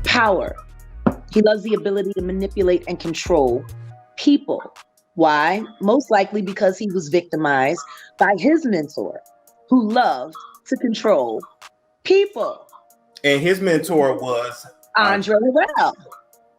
Power. He loves the ability to manipulate and control people. Why? Most likely because he was victimized by his mentor, who loved to control people. And his mentor was Andre Harrell.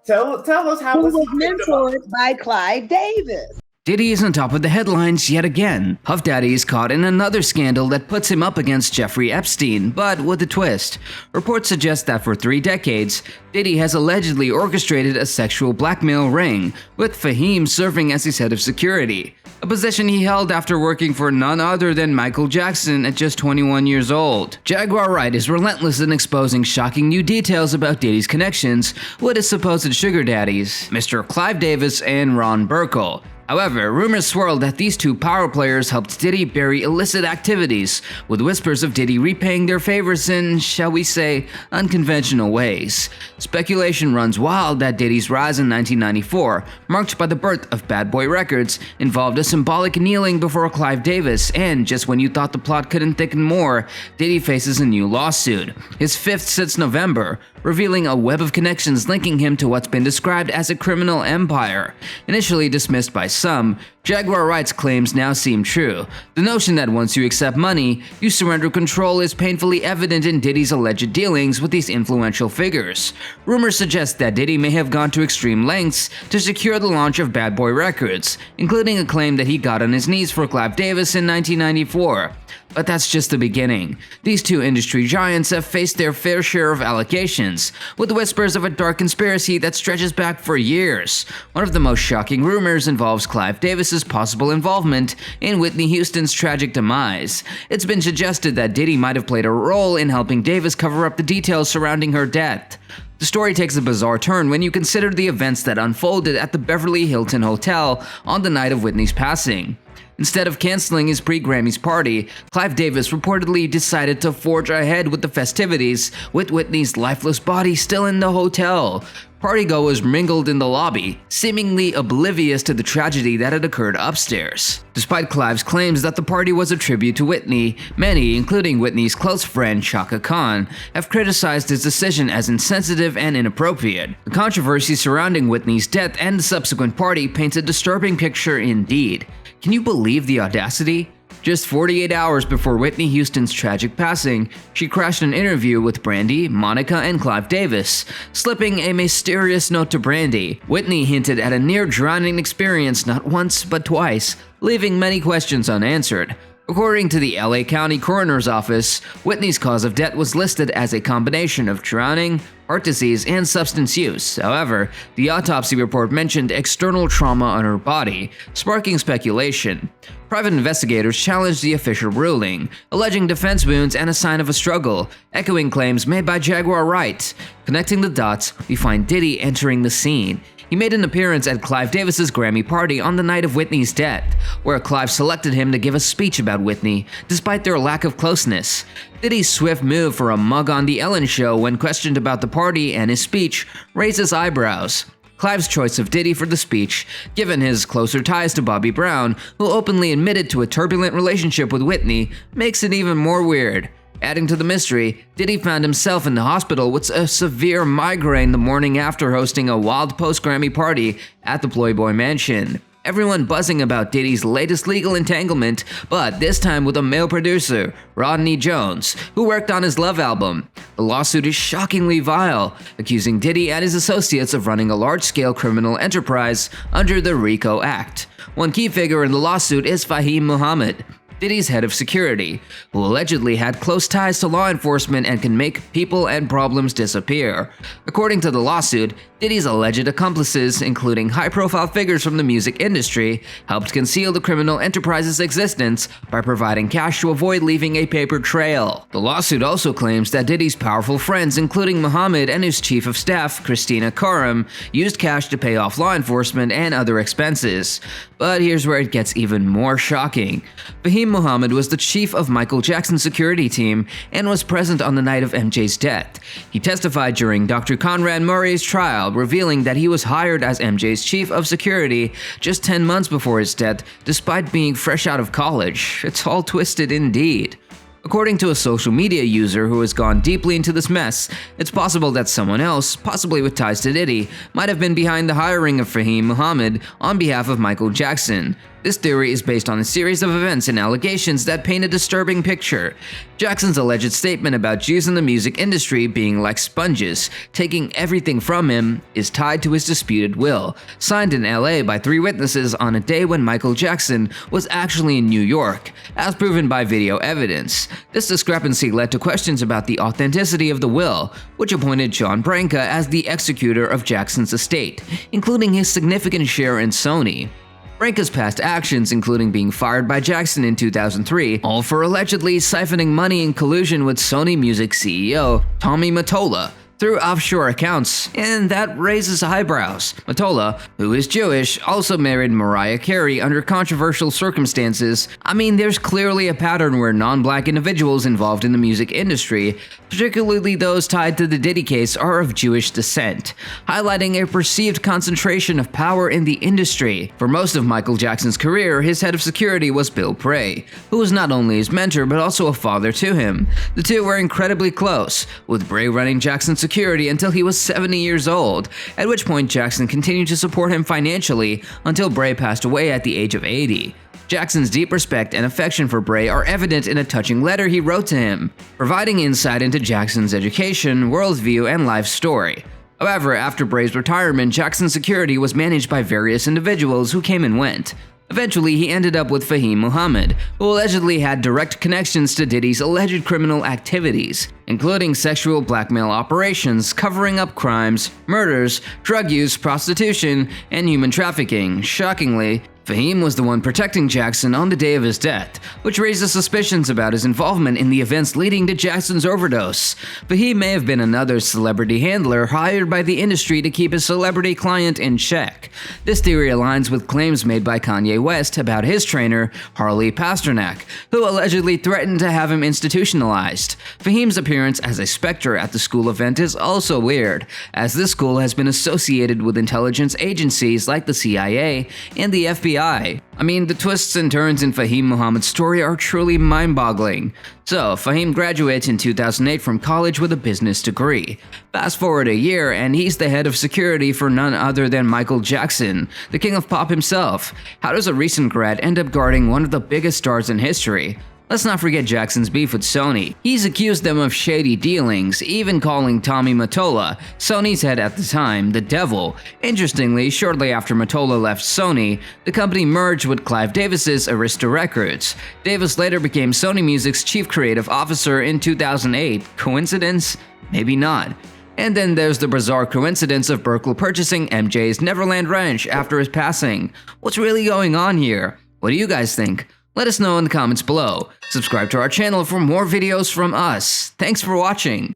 Tell us how who was was he mentored by Clive Davis. Diddy is on top of the headlines yet again. Puff Daddy is caught in another scandal that puts him up against Jeffrey Epstein, but with a twist. Reports suggest that for 3 decades, Diddy has allegedly orchestrated a sexual blackmail ring, with Fahim serving as his head of security, a position he held after working for none other than Michael Jackson at just 21 years old. Jaguar Wright is relentless in exposing shocking new details about Diddy's connections with his supposed sugar daddies, Mr. Clive Davis and Ron Burkle. However, rumors swirl that these two power players helped Diddy bury illicit activities, with whispers of Diddy repaying their favors in, shall we say, unconventional ways. Speculation runs wild that Diddy's rise in 1994, marked by the birth of Bad Boy Records, involved a symbolic kneeling before Clive Davis, and just when you thought the plot couldn't thicken more, Diddy faces a new lawsuit, his 5th since November, revealing a web of connections linking him to what's been described as a criminal empire. Initially dismissed by some, Jaguar Wright's claims now seem true. The notion that once you accept money, you surrender control is painfully evident in Diddy's alleged dealings with these influential figures. Rumors suggest that Diddy may have gone to extreme lengths to secure the launch of Bad Boy Records, including a claim that he got on his knees for Clive Davis in 1994. But that's just the beginning. These two industry giants have faced their fair share of allegations, with whispers of a dark conspiracy that stretches back for years. One of the most shocking rumors involves Clive Davis's possible involvement in Whitney Houston's tragic demise. It's been suggested that Diddy might have played a role in helping Davis cover up the details surrounding her death. The story takes a bizarre turn when you consider the events that unfolded at the Beverly Hilton Hotel on the night of Whitney's passing. Instead of canceling his pre-Grammys party, Clive Davis reportedly decided to forge ahead with the festivities, with Whitney's lifeless body still in the hotel. Partygoers mingled in the lobby, seemingly oblivious to the tragedy that had occurred upstairs. Despite Clive's claims that the party was a tribute to Whitney, many, including Whitney's close friend Chaka Khan, have criticized his decision as insensitive and inappropriate. The controversy surrounding Whitney's death and the subsequent party paints a disturbing picture indeed. Can you believe the audacity? Just 48 hours before Whitney Houston's tragic passing, she crashed an interview with Brandy, Monica, and Clive Davis, slipping a mysterious note to Brandy. Whitney hinted at a near-drowning experience not once but twice, leaving many questions unanswered. According to the LA County Coroner's Office, Whitney's cause of death was listed as a combination of drowning, heart disease, and substance use. However, the autopsy report mentioned external trauma on her body, sparking speculation. Private investigators challenged the official ruling, alleging defense wounds and a sign of a struggle, echoing claims made by Jaguar Wright. Connecting the dots, we find Diddy entering the scene. He made an appearance at Clive Davis's Grammy party on the night of Whitney's death, where Clive selected him to give a speech about Whitney, despite their lack of closeness. Diddy's swift move for a mug on The Ellen Show when questioned about the party and his speech raises eyebrows. Clive's choice of Diddy for the speech, given his closer ties to Bobby Brown, who openly admitted to a turbulent relationship with Whitney, makes it even more weird. Adding to the mystery, Diddy found himself in the hospital with a severe migraine the morning after hosting a wild post-Grammy party at the Playboy Mansion. Everyone buzzing about Diddy's latest legal entanglement, but this time with a male producer, Rodney Jones, who worked on his Love album. The lawsuit is shockingly vile, accusing Diddy and his associates of running a large-scale criminal enterprise under the RICO Act. One key figure in the lawsuit is Fahim Muhammad, Diddy's head of security, who allegedly had close ties to law enforcement and can make people and problems disappear. According to the lawsuit, Diddy's alleged accomplices, including high-profile figures from the music industry, helped conceal the criminal enterprise's existence by providing cash to avoid leaving a paper trail. The lawsuit also claims that Diddy's powerful friends, including Muhammad and his chief of staff, Christina Karam, used cash to pay off law enforcement and other expenses. But here's where it gets even more shocking. Fahim Muhammad was the chief of Michael Jackson's security team and was present on the night of MJ's death. He testified during Dr. Conrad Murray's trial, revealing that he was hired as MJ's chief of security just 10 months before his death, despite being fresh out of college. It's all twisted indeed. According to a social media user who has gone deeply into this mess, it's possible that someone else, possibly with ties to Diddy, might have been behind the hiring of Fahim Muhammad on behalf of Michael Jackson. This theory is based on a series of events and allegations that paint a disturbing picture. Jackson's alleged statement about Jews in the music industry being like sponges, taking everything from him, is tied to his disputed will, signed in LA by 3 witnesses on a day when Michael Jackson was actually in New York, as proven by video evidence. This discrepancy led to questions about the authenticity of the will, which appointed John Branca as the executor of Jackson's estate, including his significant share in Sony. Branca's past actions, including being fired by Jackson in 2003, all for allegedly siphoning money in collusion with Sony Music CEO Tommy Mottola through offshore accounts, and that raises eyebrows. Mottola, who is Jewish, also married Mariah Carey under controversial circumstances. I mean, there's clearly a pattern where non-black individuals involved in the music industry, particularly those tied to the Diddy case, are of Jewish descent, highlighting a perceived concentration of power in the industry. For most of Michael Jackson's career, his head of security was Bill Prey, who was not only his mentor but also a father to him. The two were incredibly close, with Prey running Jackson's security until he was 70 years old, at which point Jackson continued to support him financially until Bray passed away at the age of 80. Jackson's deep respect and affection for Bray are evident in a touching letter he wrote to him, providing insight into Jackson's education, worldview, and life story. However, after Bray's retirement, Jackson's security was managed by various individuals who came and went. Eventually, he ended up with Fahim Muhammad, who allegedly had direct connections to Diddy's alleged criminal activities, including sexual blackmail operations, covering up crimes, murders, drug use, prostitution, and human trafficking. Shockingly, Fahim was the one protecting Jackson on the day of his death, which raises suspicions about his involvement in the events leading to Jackson's overdose. Fahim may have been another celebrity handler hired by the industry to keep his celebrity client in check. This theory aligns with claims made by Kanye West about his trainer, Harley Pasternak, who allegedly threatened to have him institutionalized. Fahim's appearance as a specter at the school event is also weird, as this school has been associated with intelligence agencies like the CIA and the FBI. I mean, the twists and turns in Fahim Muhammad's story are truly mind-boggling. So, Fahim graduates in 2008 from college with a business degree. Fast forward a year, and he's the head of security for none other than Michael Jackson, the king of pop himself. How does a recent grad end up guarding one of the biggest stars in history? Let's not forget Jackson's beef with Sony. He's accused them of shady dealings, even calling Tommy Mottola, Sony's head at the time, the devil. Interestingly, shortly after Mottola left Sony, the company merged with Clive Davis's Arista Records. Davis later became Sony Music's chief creative officer in 2008. Coincidence? Maybe not. And then there's the bizarre coincidence of Burkle purchasing MJ's Neverland Ranch after his passing. What's really going on here? What do you guys think? Let us know in the comments below. Subscribe to our channel for more videos from us. Thanks for watching.